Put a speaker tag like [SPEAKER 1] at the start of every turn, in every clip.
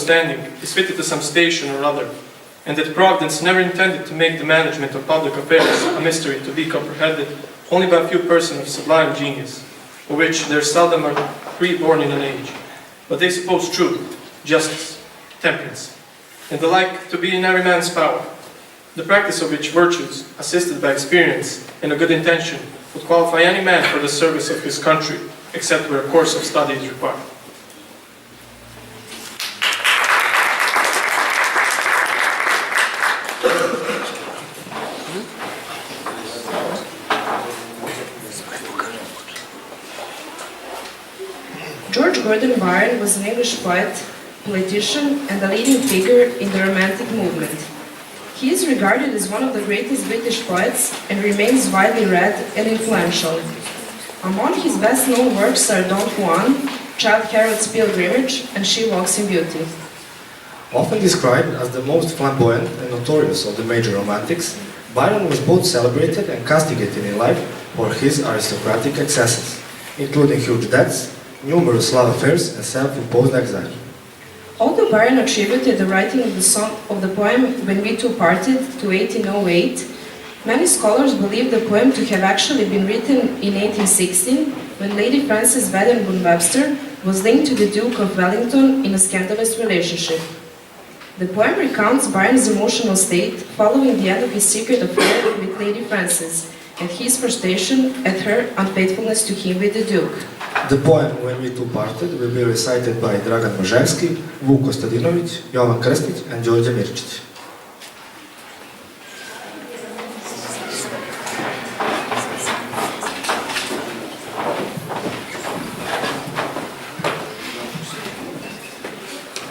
[SPEAKER 1] standing is fitted to some station or other, and that Providence never intended to make the management of public affairs a mystery to be comprehended only by a few persons of sublime genius, of which there seldom are three born in an age, but they suppose truth, justice, temperance, and the like to be in every man's power, the practice of which virtues, assisted by experience and a good intention, would qualify any man for the service of his country, except where a course of study is required.
[SPEAKER 2] George Gordon Byron was an English poet, politician, and a leading figure in the Romantic movement. He is regarded as one of the greatest British poets and remains widely read and influential. Among his best-known works are Don Juan, Childe Harold's Pilgrimage, and She Walks in Beauty.
[SPEAKER 3] Often described as the most flamboyant and notorious of the major romantics, Byron was both celebrated and castigated in life for his aristocratic excesses, including huge debts, numerous love affairs, and self-imposed exile.
[SPEAKER 2] Although Byron attributed the writing of the poem When We Two Parted to 1808, many scholars believe the poem to have actually been written in 1816, when Lady Frances Wedderburn Webster was linked to the Duke of Wellington in a scandalous relationship. The poem recounts Byron's emotional state following the end of his secret affair with Lady Frances and his frustration at her unfaithfulness to him with the Duke.
[SPEAKER 3] The poem When We Two Parted will be recited by Dragan Moževski, Vuk Kostadinović, Jovan Krstić, and Đorđe Mirčić.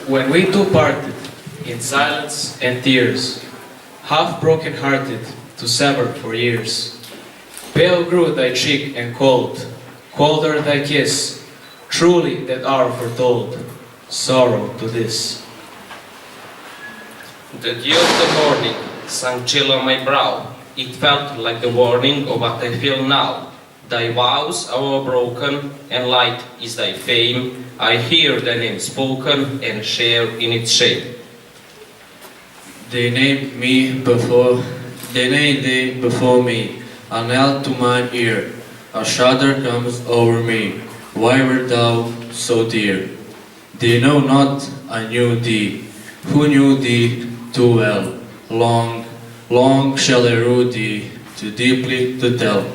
[SPEAKER 4] When we two parted, in silence and tears, half broken-hearted, to sever for years, pale grew thy cheek and cold, colder thy kiss, truly that hour foretold, sorrow to this.
[SPEAKER 5] The dew of the morning sank chill on my brow, it felt like the warning of what I feel now. Thy vows are broken, and light is thy fame, I hear thy name spoken, and share in its shame.
[SPEAKER 4] They named thee before me, a knell to mine ear, a shudder comes over me, why wert thou so dear? They know not I knew thee, who knew thee too well, long, long shall I rue thee, too deeply to tell.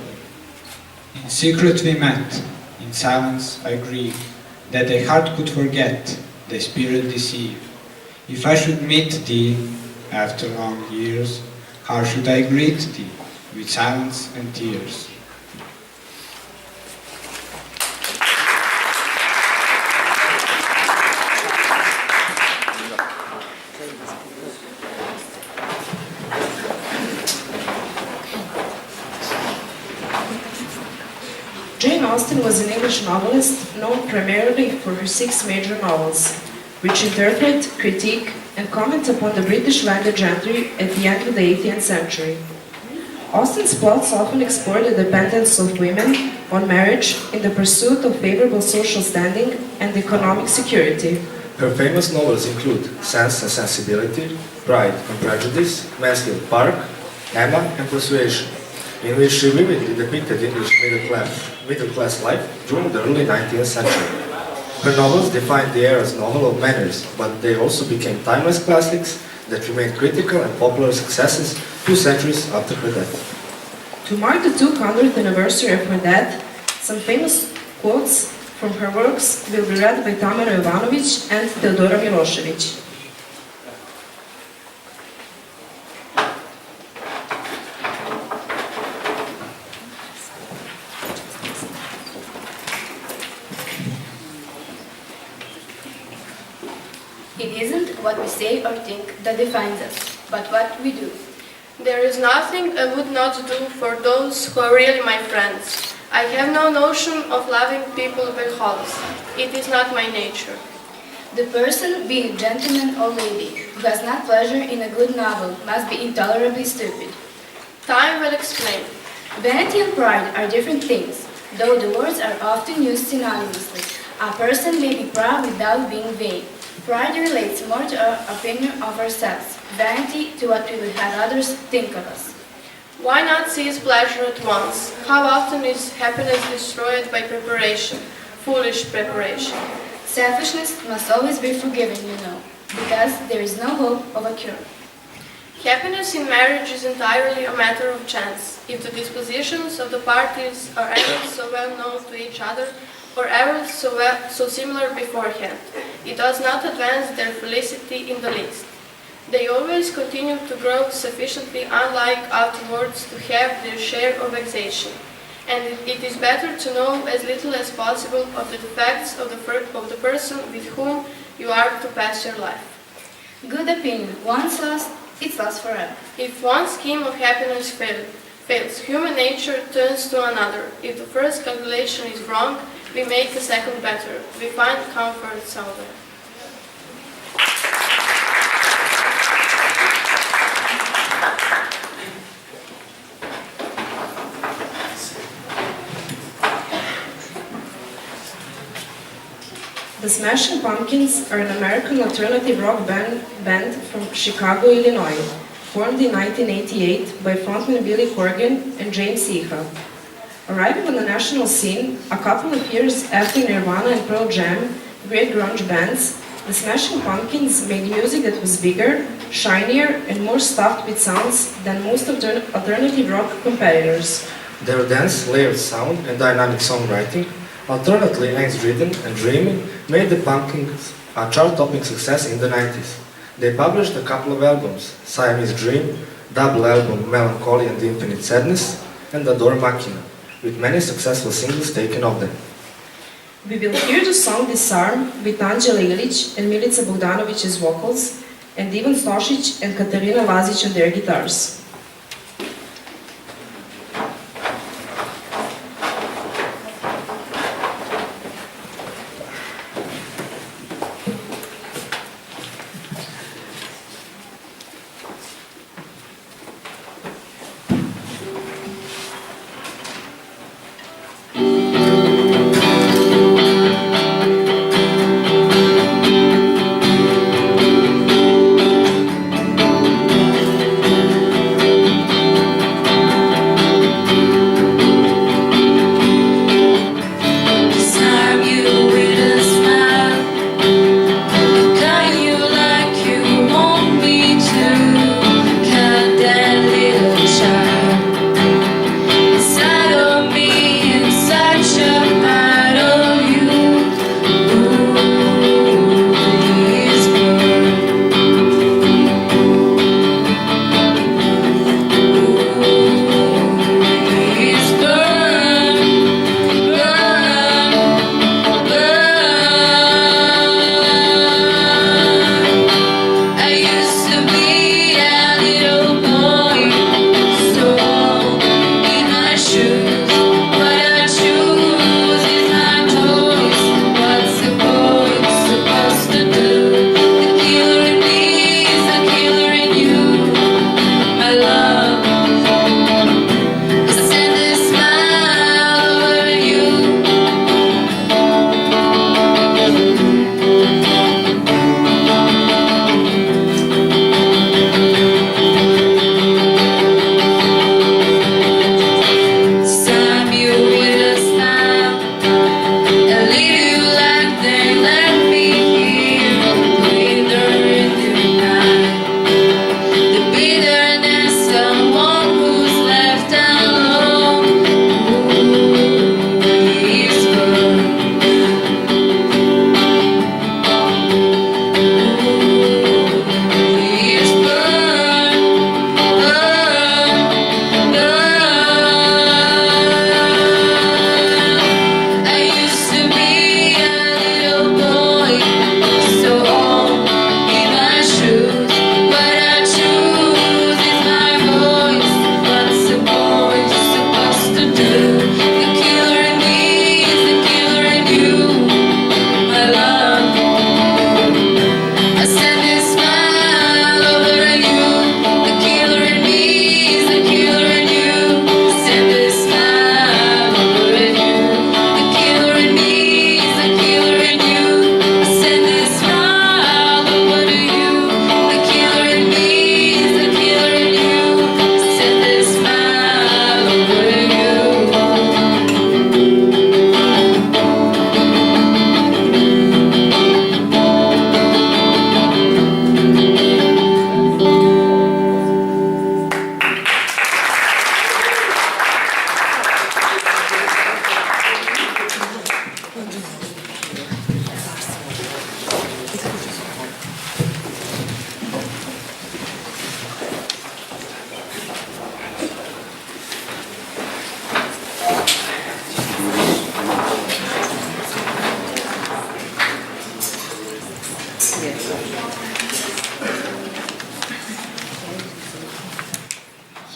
[SPEAKER 6] In secret we met, in silence I grieve, that thy heart could forget, thy spirit deceive. If I should meet thee, after long years, how should I greet thee, with silence and tears?
[SPEAKER 2] Jane Austen was an English novelist known primarily for her 6 major novels, which interpret, critique, and comment upon the British landed gentry at the end of the 18th century. Austen's plots often explore the dependence of women on marriage in the pursuit of favorable social standing and economic security.
[SPEAKER 3] Her famous novels include Sense and Sensibility, Pride and Prejudice, Mansfield Park, Emma, and Persuasion, in which she vividly depicted English middle-class life during the early 19th century. Her novels defined the era's novel of manners, but they also became timeless classics that remained critical and popular successes 2 centuries after her death.
[SPEAKER 2] To mark the 200th anniversary of her death, some famous quotes from her works will be read by Tamara Jovanović and Teodora Milošević.
[SPEAKER 7] It isn't what we say or think that defines us, but what we do.
[SPEAKER 8] There is nothing I would not do for those who are really my friends. I have no notion of loving people by halves. It is not my nature.
[SPEAKER 7] The person, be it gentleman or lady, who has not pleasure in a good novel must be intolerably stupid.
[SPEAKER 8] Time will explain.
[SPEAKER 7] Vanity and pride are different things, though the words are often used synonymously. A person may be proud without being vain. Pride relates more to our opinion of ourselves, vanity to what we would have others think of us.
[SPEAKER 8] Why not seize pleasure at once? How often is happiness destroyed by preparation, foolish preparation?
[SPEAKER 7] Selfishness must always be forgiven, you know, because there is no hope of a cure.
[SPEAKER 8] Happiness in marriage is entirely a matter of chance. If the dispositions of the parties are ever so well known to each other, or ever so similar beforehand, it does not advance their felicity in the least. They always continue to grow sufficiently unlike afterwards to have their share of vexation, and it is better to know as little as possible of the defects of the person with whom you are to pass your life.
[SPEAKER 7] Good opinion, once lost, it's lost forever.
[SPEAKER 8] If one scheme of happiness fails, human nature turns to another. If the first calculation is wrong, we make the second better. We find comfort somewhere.
[SPEAKER 2] The Smashing Pumpkins are an American alternative rock band from Chicago, Illinois, formed in 1988 by frontman Billy Corgan and James Iha. Arriving on the national scene a couple of years after Nirvana and Pearl Jam, great grunge bands, the Smashing Pumpkins made music that was bigger, shinier, and more stuffed with sounds than most alternative rock competitors.
[SPEAKER 3] Their dense, layered sound and dynamic songwriting, alternately angst-ridden and dreamy, made the Pumpkins a chart-topping success in the 90s. They published a couple of albums, Siamese Dream, double album Melancholy and Infinite Sadness, and Adore Machina, with many successful singles taken off them.
[SPEAKER 2] We will hear the song Disarm with Anđela Ilić and Milica Bogdanović's vocals, and Ivan Stošić and Katarina Lazić on their guitars.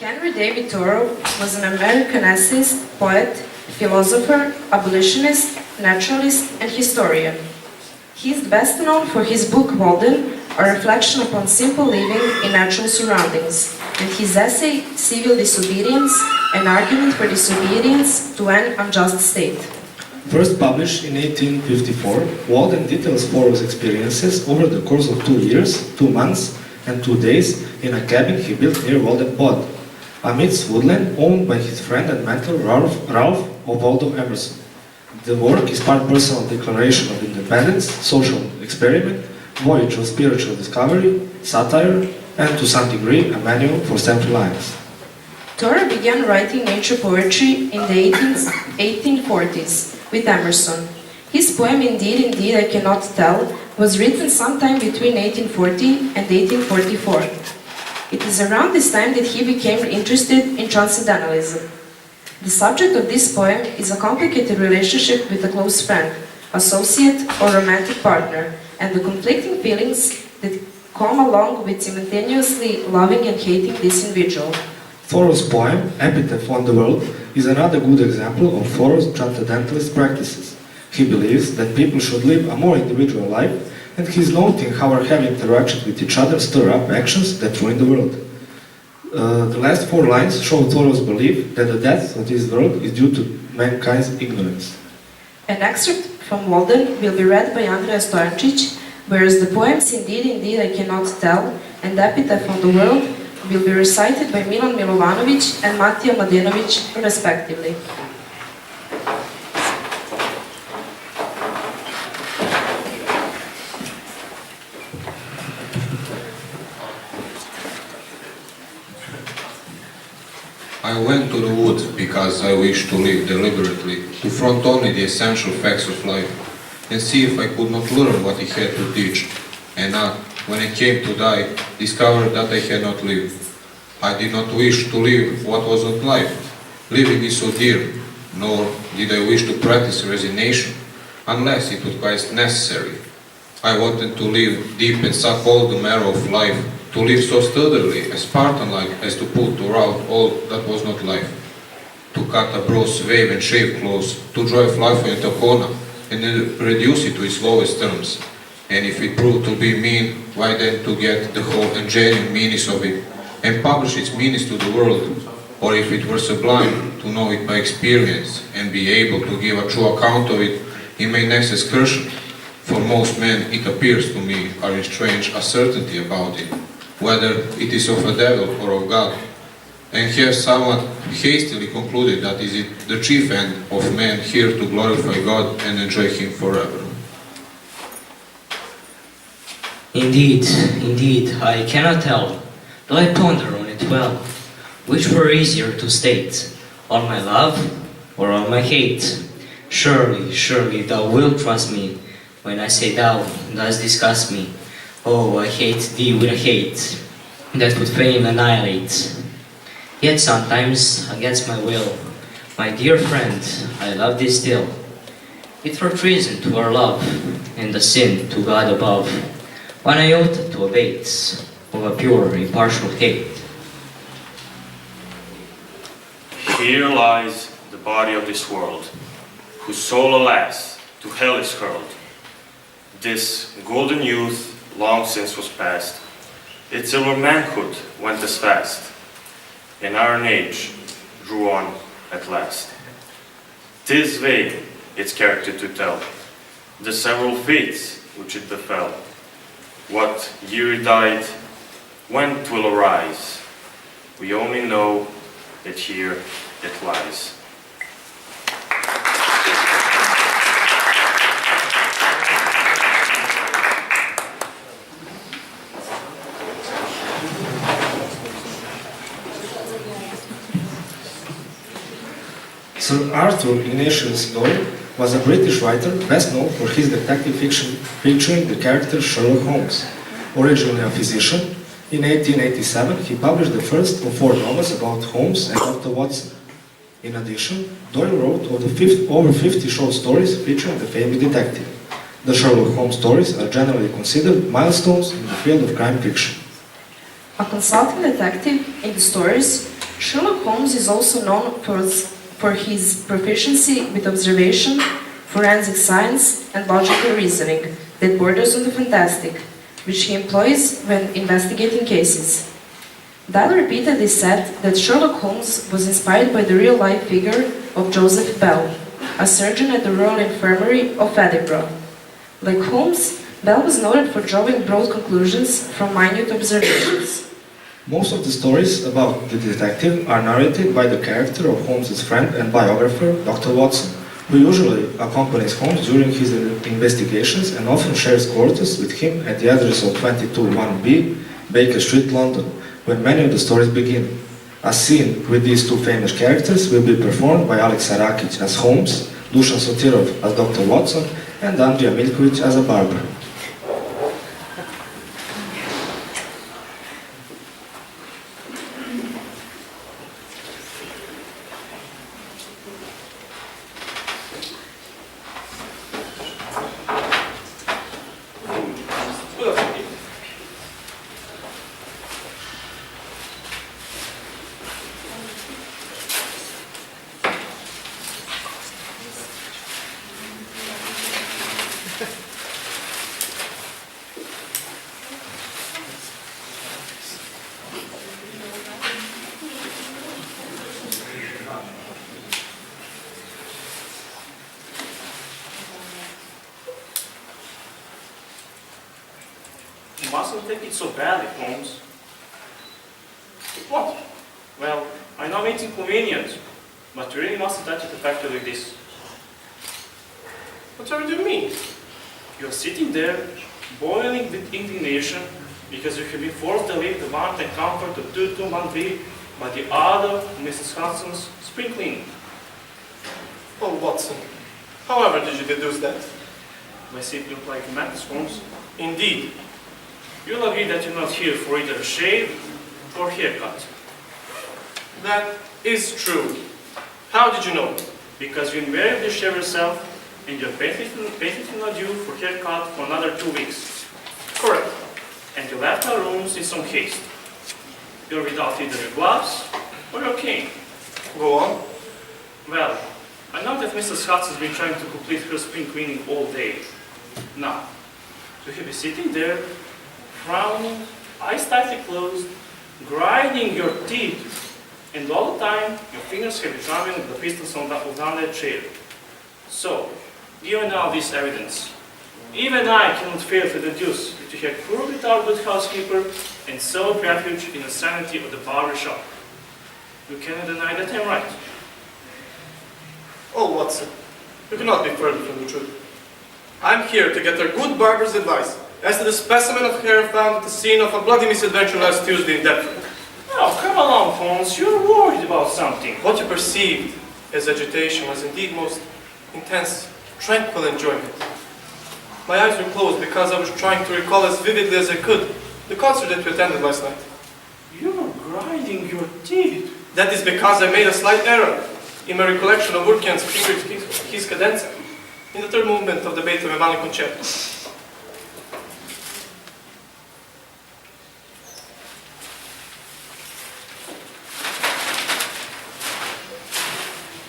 [SPEAKER 2] Henry David Thoreau was an American essayist, poet, philosopher, abolitionist, naturalist, and historian. He is best known for his book Walden, a reflection upon simple living in natural surroundings, and his essay Civil Disobedience, an argument for disobedience to an unjust state.
[SPEAKER 3] First published in 1854, Walden details Thoreau's experiences over the course of 2 years, 2 months, and 2 days in a cabin he built near Walden Pond, amidst woodland owned by his friend and mentor Ralph Waldo Emerson. The work is part personal declaration of independence, social experiment, voyage of spiritual discovery, satire, and to some degree a manual for self-reliance.
[SPEAKER 2] Thoreau began writing nature poetry in the 1840s with Emerson. His poem Indeed, Indeed, I Cannot Tell was written sometime between 1840 and 1844. It is around this time that he became interested in transcendentalism. The subject of this poem is a complicated relationship with a close friend, associate, or romantic partner, and the conflicting feelings that come along with simultaneously loving and hating this individual.
[SPEAKER 3] Thoreau's poem, Epitaph on the World, is another good example of Thoreau's transcendentalist practices. He believes that people should live a more individual life, and he is noting how our heavy interactions with each other stir up actions that ruin the world. The last 4 lines show Thoreau's belief that the death of this world is due to mankind's ignorance.
[SPEAKER 2] An excerpt from Walden will be read by Andrea Stojancic, whereas the poems Indeed, Indeed, I Cannot Tell and Epitaph on the World will be recited by Milan Milovanović and Matija Mladenović, respectively.
[SPEAKER 9] I went to the woods because I wished to live deliberately, to front only the essential facts of life, and see if I could not learn what it had to teach, and not, when I came to die, discover that I had not lived. I did not wish to live what was not life. Living is so dear, nor did I wish to practice resignation, unless it was quite necessary. I wanted to live deep and suck all the marrow of life, to live so sturdily, as Spartan-like as to put to rout all that was not life, to cut a broad swathe and shave close, to drive life into a corner, and then reduce it to its lowest terms. And if it proved to be mean, why then to get the whole and genuine meanings of it, and publish its meanings to the world, or if it were sublime, to know it by experience, and be able to give a true account of it in my next excursion. For most men, it appears to me, are in strange uncertainty about it, whether it is of a devil or of God, and have somewhat hastily concluded that is it the chief end of man here to glorify God and enjoy Him forever.
[SPEAKER 10] Indeed, indeed, I cannot tell, though I ponder on it well, which were easier to state, on my love or on my hate. Surely, surely thou wilt trust me when I say thou dost disgust me. Oh, I hate thee with a hate that would fain annihilate. Yet sometimes, against my will, my dear friend, I love thee still. It were treason to our love, and a sin to God above, one iota to abate of a pure, impartial hate.
[SPEAKER 11] Here lies the body of this world, whose soul, alas, to hell is hurled. This golden youth long since was past, its silver manhood went as fast, and iron age drew on at last. 'Tis vain its character to tell, the several fates which it befell, what year it died, when 'twill arise, we only know that here it lies.
[SPEAKER 3] Sir Arthur Ignatius Doyle was a British writer best known for his detective fiction featuring the character Sherlock Holmes. Originally a physician, in 1887 he published the first of 4 novels about Holmes and Dr. Watson. In addition, Doyle wrote over 50 short stories featuring the famous detective. The Sherlock Holmes stories are generally considered milestones in the field of crime fiction.
[SPEAKER 2] A consulting detective in the stories, Sherlock Holmes is also known for his proficiency with observation, forensic science, and logical reasoning that borders on the fantastic, which he employs when investigating cases. Dahl repeatedly said that Sherlock Holmes was inspired by the real-life figure of Joseph Bell, a surgeon at the Royal Infirmary of Edinburgh. Like Holmes, Bell was noted for drawing broad conclusions from minute observations.
[SPEAKER 3] Most of the stories about the detective are narrated by the character of Holmes's friend and biographer, Dr. Watson, who usually accompanies Holmes during his investigations and often shares quarters with him at the address of 221B, Baker Street, London, when many of the stories begin. A scene with these two famous characters will be performed by Alex Sarakic as Holmes, Dusan Sotirov as Dr. Watson, and Andrija Miljković as a barber.
[SPEAKER 11] You mustn't take it so badly, Holmes. What? Well, I know it's inconvenient, but you really mustn't touch it effectively like this.
[SPEAKER 1] Whatever do you mean?
[SPEAKER 11] You're sitting there, boiling with indignation, because you have been forced to leave the warmth and comfort of 221B by the order of Mrs. Hudson's spring cleaning.
[SPEAKER 1] Oh, Watson, however did you deduce that?
[SPEAKER 11] By simply applying methods, Holmes.
[SPEAKER 1] Indeed.
[SPEAKER 11] You'll agree that you're not here for either a shave or haircut.
[SPEAKER 1] That is true. How did you know?
[SPEAKER 11] Because you invariably shave yourself and you're painfully not due for haircut for another 2 weeks.
[SPEAKER 1] Correct.
[SPEAKER 11] And you left our rooms in some haste. You're without either your gloves or your cane.
[SPEAKER 1] Go on.
[SPEAKER 11] Well, I know that Mrs. Hudson's been trying to complete her spring cleaning all day. Now, you have been sitting there, frowning, eyes tightly closed, grinding your teeth, and all the time your fingers have been drumming the pistons on that chair. So, given all this evidence, even I cannot fail to deduce that you have proved without good housekeeper and sought refuge in the sanity of the barber shop. You cannot deny that I'm right.
[SPEAKER 1] Oh, Watson, you cannot be further from the truth. I'm here to get a good barber's advice as to the specimen of hair found at the scene of a bloody misadventure last Tuesday in Deptford.
[SPEAKER 11] Oh, come along, Holmes. You're worried about something.
[SPEAKER 1] What you perceived as agitation was indeed most intense, tranquil enjoyment. My eyes were closed because I was trying to recall as vividly as I could the concert that you attended last night.
[SPEAKER 11] You're grinding your teeth.
[SPEAKER 1] That is because I made a slight error in my recollection of Urkian's his cadenza in the third movement of the Beethoven Violin Concerto.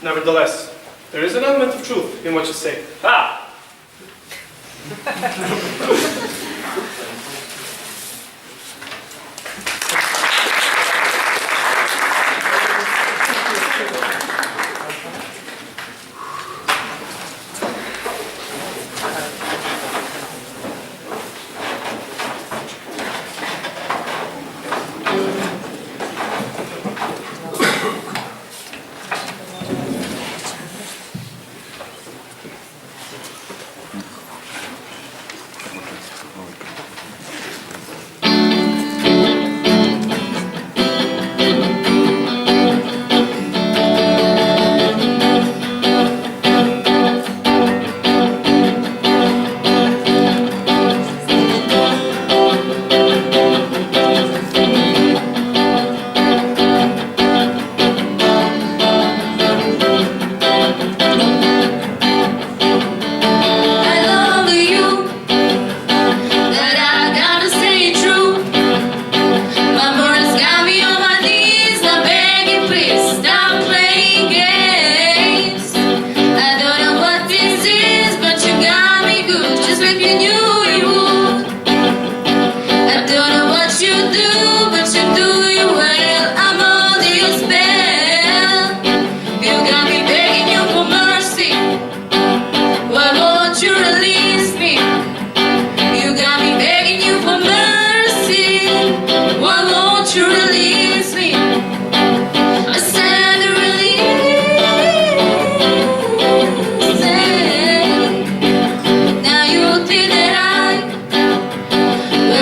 [SPEAKER 1] Nevertheless, there is an element of truth in what you say.
[SPEAKER 11] Ah!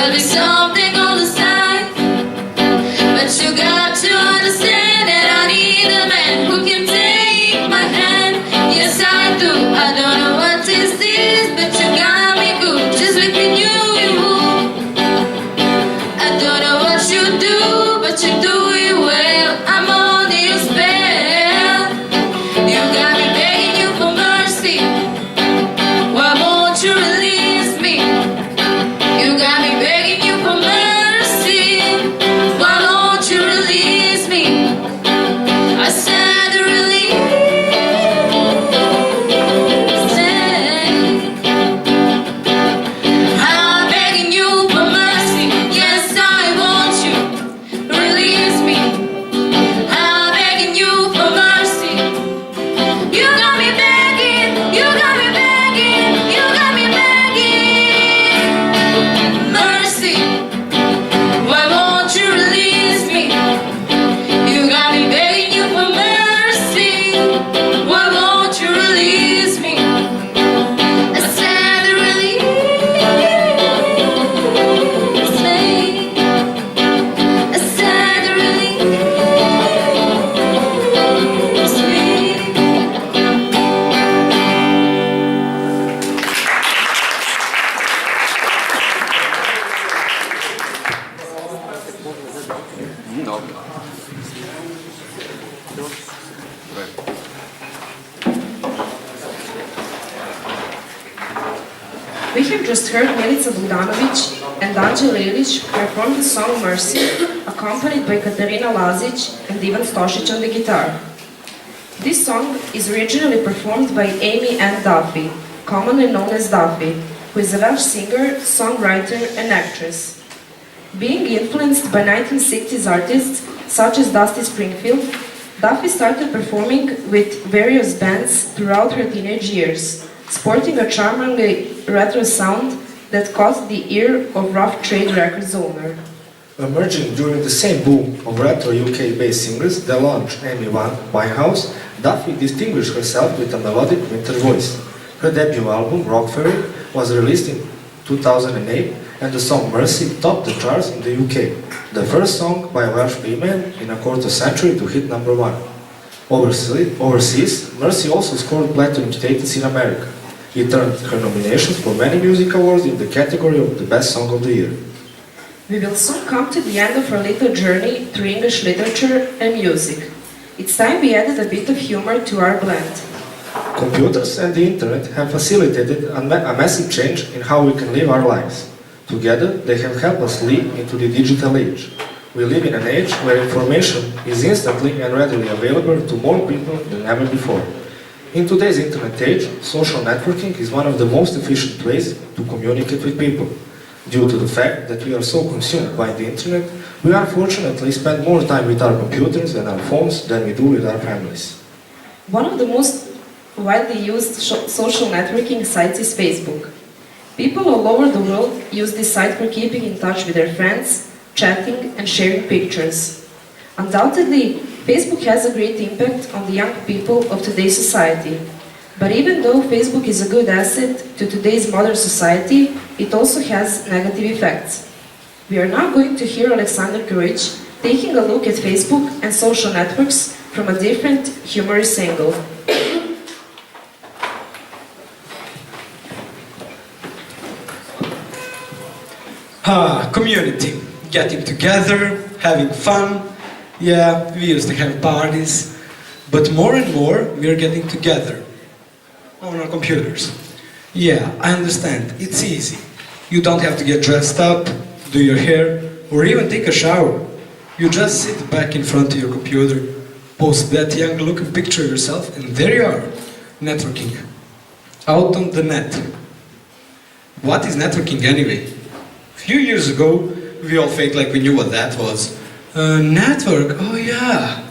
[SPEAKER 12] Gotta be something on the side. But you got to understand that I need a man who can take my hand. Yes, I do. I don't know what this is, but you got me good, just like you knew you would. I don't know what you do, but you do it well. I'm on your spell. You got me begging you for mercy. Why won't you release me? You got me begging you for mercy. Why won't you release me? I said release me. I'm begging you for mercy. Yes, I want you. Release me. I'm begging you for mercy. You got me begging. You got me begging. You got me begging. Mercy. Why won't you release me? You got me begging you for mercy. Why won't you release me? I said release me. I said release me.
[SPEAKER 2] We have just heard Milica Bogdanović and Đorđević perform the song Mercy, accompanied by Katarina Lazić and Ivan Stošić on the guitar. This song is originally performed by Amy Ann Duffy, commonly known as Duffy, who is a Welsh singer, songwriter, and actress. Being influenced by 1960s artists such as Dusty Springfield, Duffy started performing with various bands throughout her teenage years, sporting a charmingly retro sound that caught the ear of Rough Trade Records owner.
[SPEAKER 3] Emerging during the same boom of retro UK-based singers that launched Amy Winehouse, Duffy distinguished herself with a melodic winter voice. Her debut album, Rock Fairy, was released in 2008, and the song Mercy topped the charts in the UK, the first song by a Welsh female in a quarter century to hit number 1. Overseas, Mercy also scored platinum status in America. It earned her nominations for many music awards in the category of the Best Song of the Year.
[SPEAKER 2] We will soon come to the end of our little journey through English literature and music. It's time we added a bit of humor to our blend.
[SPEAKER 3] Computers and the internet have facilitated a massive change in how we can live our lives. Together, they have helped us leap into the digital age. We live in an age where information is instantly and readily available to more people than ever before. In today's internet age, social networking is one of the most efficient ways to communicate with people. Due to the fact that we are so consumed by the internet, we unfortunately spend more time with our computers and our phones than we do with our families.
[SPEAKER 2] One of the most widely used social networking sites is Facebook. People all over the world use this site for keeping in touch with their friends, chatting, and sharing pictures. Undoubtedly, Facebook has a great impact on the young people of today's society. But even though Facebook is a good asset to today's modern society, it also has negative effects. We are now going to hear Alexander Krojić taking a look at Facebook and social networks from a different, humorous angle.
[SPEAKER 13] Community. Getting together, having fun. Yeah, we used to have parties. But more and more, we are getting together on our computers. Yeah, I understand. It's easy. You don't have to get dressed up, do your hair, or even take a shower. You just sit back in front of your computer, post that young-looking picture of yourself, and there you are, networking. Out on the net. What is networking anyway? A few years ago, we all faked like we knew what that was. Network, oh yeah.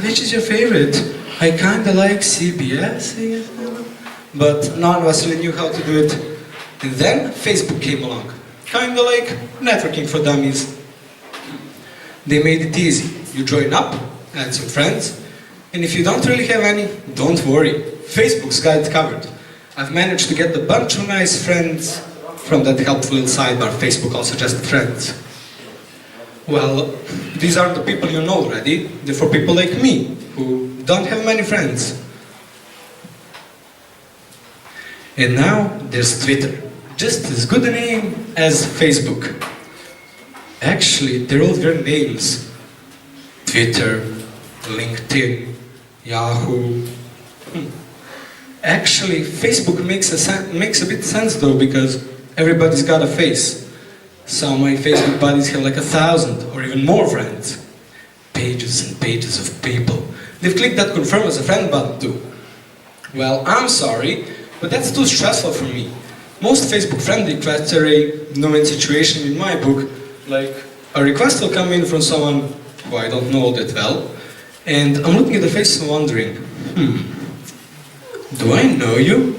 [SPEAKER 13] Which is your favorite? I kinda like CBS, I guess. But none of us really knew how to do it. And then Facebook came along. Kinda like networking for dummies. They made it easy. You join up, add some friends, and if you don't really have any, don't worry. Facebook's got it covered. I've managed to get a bunch of nice friends from that helpful little sidebar, Facebook also suggested friends. Well, these are the people you know already. They're for people like me, who don't have many friends. And now there's Twitter. Just as good a name as Facebook. Actually, they're all their names. Twitter, LinkedIn, Yahoo. Actually, Facebook makes a bit sense though, because everybody's got a face. Some of my Facebook buddies have like 1,000 or even more friends. Pages and pages of people. They've clicked that confirm as a friend button too. Well, I'm sorry, but that's too stressful for me. Most Facebook friend requests are a no-win situation in my book. Like, a request will come in from someone who I don't know that well, and I'm looking at the face and wondering, do I know you?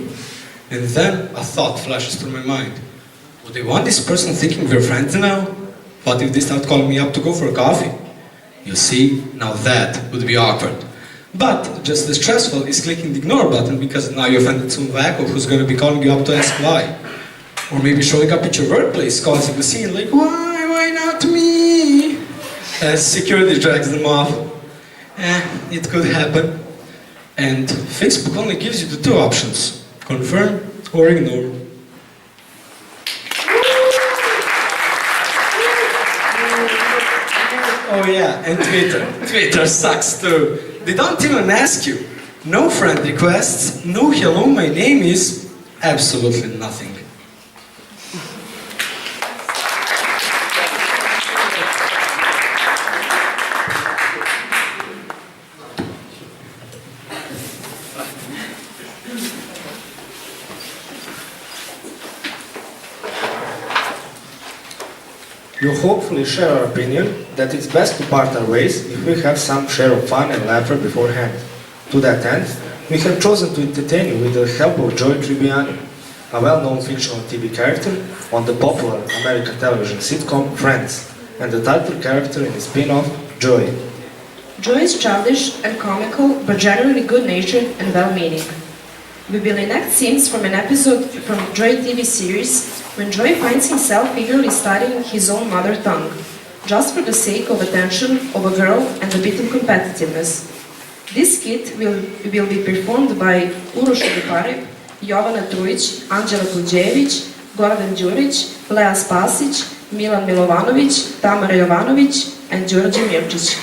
[SPEAKER 13] And then a thought flashes through my mind. Would I want this person thinking we're friends now? What if they start calling me up to go for a coffee? You see, now that would be awkward. But just as stressful is clicking the ignore button, because now you offended some wacko who's going to be calling you up to ask why. Or maybe showing up at your workplace, causing a scene like, why not me? As security drags them off. It could happen. And Facebook only gives you the two options, confirm or ignore. Oh yeah, and Twitter. Twitter sucks too. They don't even ask you. No friend requests, no hello, my name is, absolutely nothing.
[SPEAKER 3] You hopefully share our opinion that it's best to part our ways if we have some share of fun and laughter beforehand. To that end, we have chosen to entertain you with the help of Joy Tribbiani, a well-known fictional TV character on the popular American television sitcom Friends, and the title character in the spin-off, Joy.
[SPEAKER 2] Joy is childish and comical, but generally good-natured and well-meaning. We will enact scenes from an episode from Joy TV series when Joy finds himself eagerly studying his own mother tongue, just for the sake of attention of a girl and a bit of competitiveness. This skit will be performed by Uroš Udiparek, Jovana Trujić, Anđela Đorđević, Goran Đurić, Lea Spasić, Milan Milovanović, Tamara Jovanović, and Đorđe Mirčić.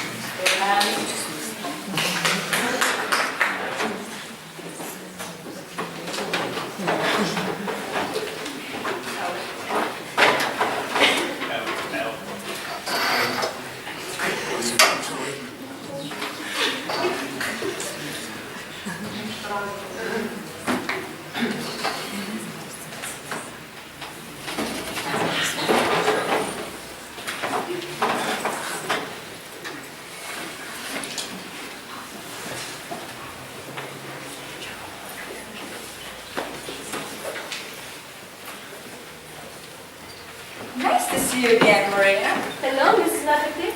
[SPEAKER 14] Nice to see you again, Maria.
[SPEAKER 8] Hello, Mrs. Natalie.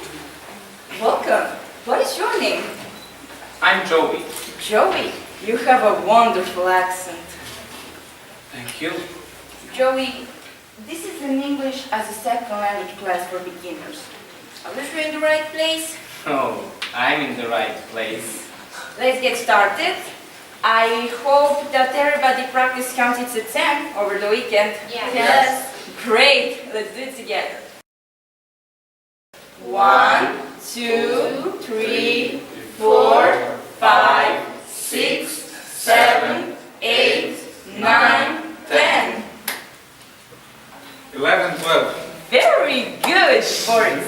[SPEAKER 14] Welcome. What is your name?
[SPEAKER 15] I'm Joey.
[SPEAKER 14] Joey, you have a wonderful accent.
[SPEAKER 15] Thank you.
[SPEAKER 14] Joey, this is an English as a second language class for beginners. Are you in the right place?
[SPEAKER 15] Oh, I'm in the right place.
[SPEAKER 14] Let's get started. I hope that everybody practiced counting to 10 over the weekend.
[SPEAKER 8] Yes.
[SPEAKER 14] Great. Let's do it together. 1, 2, 3, 4, 5, 6, 7, 8, 9, 10.
[SPEAKER 15] 11, 12.
[SPEAKER 14] Very good, boys.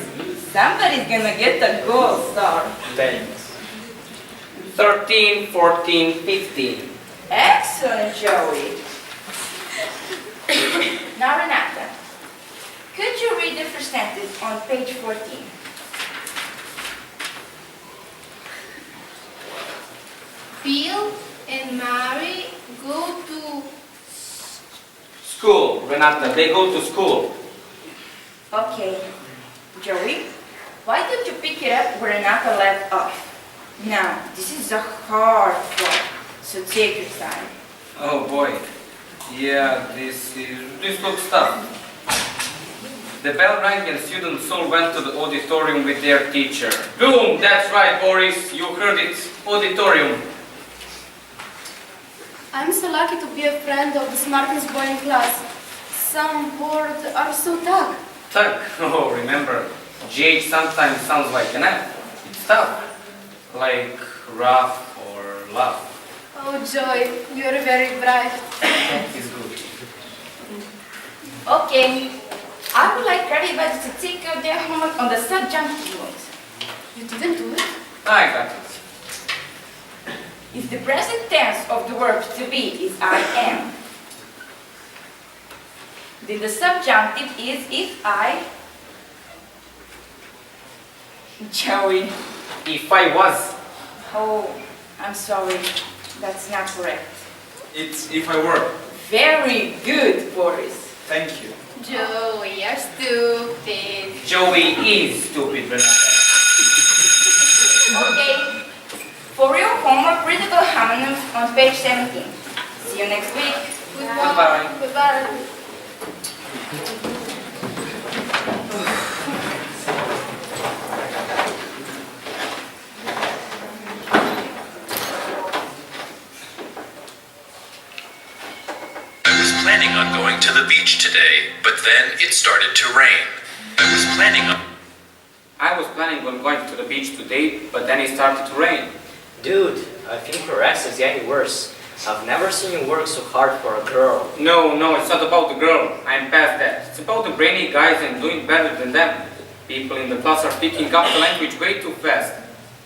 [SPEAKER 14] Somebody's gonna get a gold star.
[SPEAKER 15] Thanks. 13, 14, 15.
[SPEAKER 14] Excellent, Joey. Now, Renata, could you read the first sentence on page 14?
[SPEAKER 8] Bill and Mary go to
[SPEAKER 15] School, Renata, they go to school.
[SPEAKER 14] Okay. Joey, why don't you pick it up where Renata left off? Now, this is a hard one, so take your time.
[SPEAKER 15] Oh boy. Yeah, this looks tough. The bell rang and students all went to the auditorium with their teacher. Boom! That's right, Boris. You heard it. Auditorium.
[SPEAKER 8] I'm so lucky to be a friend of the smartest boy in class. Some words are so tough.
[SPEAKER 15] Tuck. Oh, remember, GH sometimes sounds like an F. It's tough. Like rough or love.
[SPEAKER 8] Oh, Joy, you're very bright.
[SPEAKER 15] That is good.
[SPEAKER 14] Okay. I would like everybody to take out their homework on the subjunctive mood.
[SPEAKER 8] You didn't do it?
[SPEAKER 15] I got it.
[SPEAKER 14] If the present tense of the verb to be is I am, then the subjunctive is if I... Joey.
[SPEAKER 15] If I was.
[SPEAKER 14] Oh, I'm sorry. That's not correct.
[SPEAKER 15] It's if I were.
[SPEAKER 14] Very good, Boris.
[SPEAKER 15] Thank you.
[SPEAKER 8] Joey, you're stupid.
[SPEAKER 15] Joey is stupid, Renata.
[SPEAKER 14] Okay. For your homework, read about homonyms on page 17. See you next week.
[SPEAKER 15] Goodbye.
[SPEAKER 8] Goodbye.
[SPEAKER 16] I was planning on going to the beach today, but then it started to rain. I was planning on
[SPEAKER 15] going to the beach today, but then it started to rain.
[SPEAKER 10] Dude, I think your ex is getting worse. I've never seen you work so hard for a girl.
[SPEAKER 15] No, it's not about the girl. I'm past that. It's about the brainy guys and doing better than them. People in the class are picking up the language way too fast.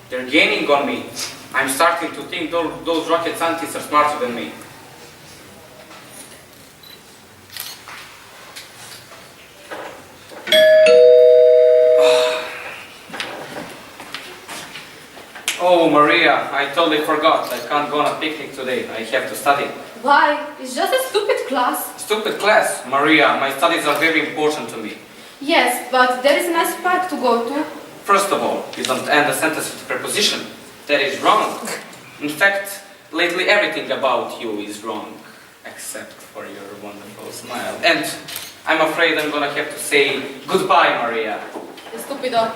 [SPEAKER 15] They're gaining on me. I'm starting to think those rocket scientists are smarter than me. Oh, Maria, I totally forgot. I can't go on a picnic today. I have to study.
[SPEAKER 8] Why? It's just a stupid class.
[SPEAKER 15] Stupid class. Maria, my studies are very important to me.
[SPEAKER 8] Yes, but there is a nice park to go to.
[SPEAKER 15] First of all, you don't end a sentence with a preposition. That is wrong. In fact, lately everything about you is wrong. Except for your wonderful smile. And I'm afraid I'm gonna have to say goodbye, Maria.
[SPEAKER 8] Stupido.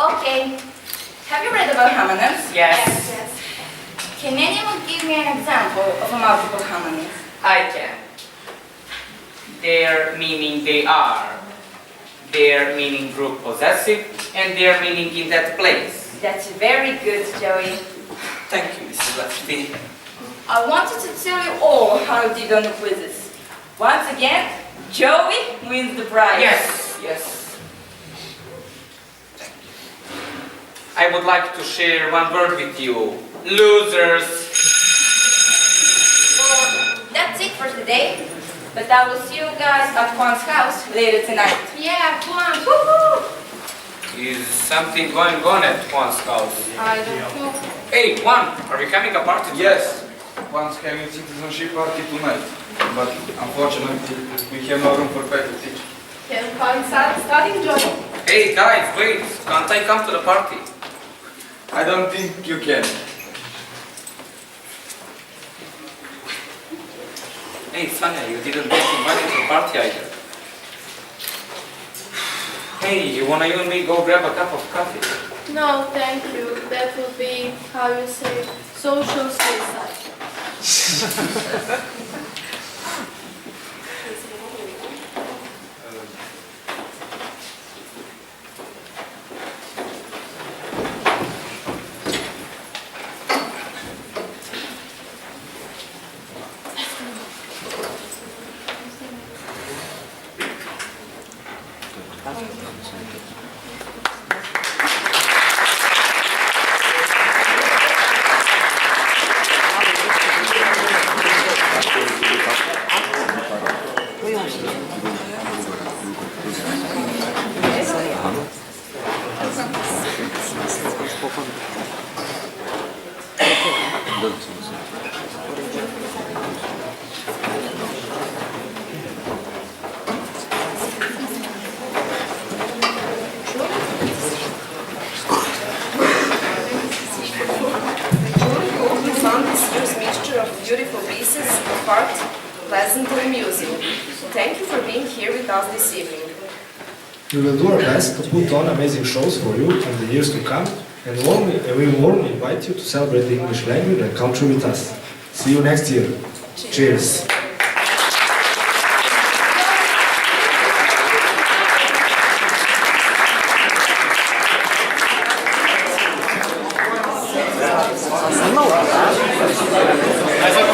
[SPEAKER 14] Okay. Have you read about homonyms?
[SPEAKER 15] Yes.
[SPEAKER 14] Can anyone give me an example of a multiple homonym?
[SPEAKER 15] I can. Their meaning they are. Their meaning group possessive. And their meaning in that place.
[SPEAKER 14] That's very good, Joey.
[SPEAKER 15] Thank you, Mrs. Lefty.
[SPEAKER 14] I wanted to tell you all how you did on the quizzes. Once again, Joey wins the prize.
[SPEAKER 15] Yes. I would like to share one word with you. Losers.
[SPEAKER 14] Well, that's it for today. But I will see you guys at Juan's house later tonight.
[SPEAKER 8] Yeah, Juan.
[SPEAKER 14] Woohoo!
[SPEAKER 15] Is something going on at Juan's house?
[SPEAKER 8] I don't know.
[SPEAKER 15] Hey, Juan, are we having a party tonight?
[SPEAKER 17] Yes, Juan's having a citizenship party tonight. But unfortunately, we have no room for better teachers.
[SPEAKER 8] Can Juan start studying, Joy?
[SPEAKER 15] Hey, guys, wait. Can't I come to the party?
[SPEAKER 17] I don't think you can.
[SPEAKER 15] Hey, Sonia, you didn't get invited to the party either. Hey, you wanna you and me go grab a cup of coffee?
[SPEAKER 8] No, thank you. That will be, how you say, social suicide.
[SPEAKER 2] part pleasant and amusing. Thank you for being here with us this evening.
[SPEAKER 3] We will do our best to put on amazing shows for you in the years to come, and we warmly invite you to celebrate the English language and culture with us. See you next year. Cheers.
[SPEAKER 1] As a